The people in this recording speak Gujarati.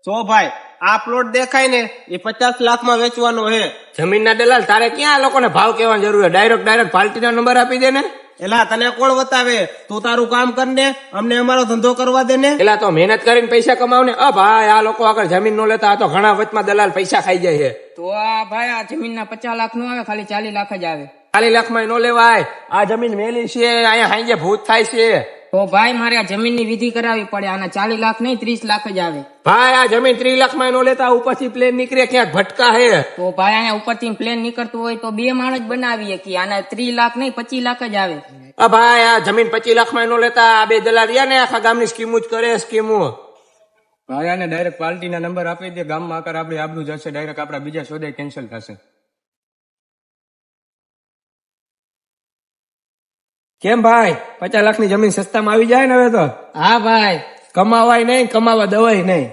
જો ભાઈ આ પ્લોટ દેખાય ને એ 50 લાખમાં વેચવાનો હે. જમીનના દલાલ તારે ક્યાં આ લોકોને ભાવ કહેવાની જરૂર છે? ડાયરેક્ટ પાર્ટીનો નંબર આપી દે ને. એલા તને કોણ બતાવે? તું તારું કામ કર ને, અમને અમારો ધંધો કરવા દે ને. એલા તો મહેનત કરીને પૈસા કમાવ ને. ભાઈ આ લોકો આગળ જમીન નો લેતા, આ તો ઘણા વચમાં દલાલ પૈસા ખાઈ જાય છે. તો આ ભાઈ આ જમીનના 50 લાખ નો આવે, ખાલી 40 લાખ જ આવે. 40 લાખમાં નો લેવાય. આ જમીન મેલી છે, અહીંયા હાંજે ભૂત થાય છે. તો ભાઈ મારે આ જમીનની વિધિ કરાવવી પડે. આના 40 લાખ નહીં 30 લાખ જ આવે. ભાઈ આ જમીન 30 લાખમાં નો લેતા, ઉપરથી પ્લેન નીકળે ક્યાંક ભટકા હે. તો ભાઈ અહીંયા ઉપરથી પ્લેન નીકળતું હોય તો 2 માણ જ બનાવીએ કે આના 30 લાખ નહીં 25 લાખ જ આવે. ભાઈ આ જમીન 25 લાખમાં નો લેતા. આ બે દલાલ રહ્યા ને આખા ગામની સ્કીમો જ કરે. સ્કીમો ભાઈ આને ડાયરેક્ટ પાર્ટીના નંબર આપી દે. ગામમાં આકાર આપણી આબરૂ જશે. ડાયરેક્ટ આપણા બીજા સોદે કેન્સલ થશે. કેમ ભાઈ 50 લાખની જમીન સસ્તામાં આવી જાય ને હવે તો? હા ભાઈ, કમાવાય નહીં, કમાવા દવાય નહીં.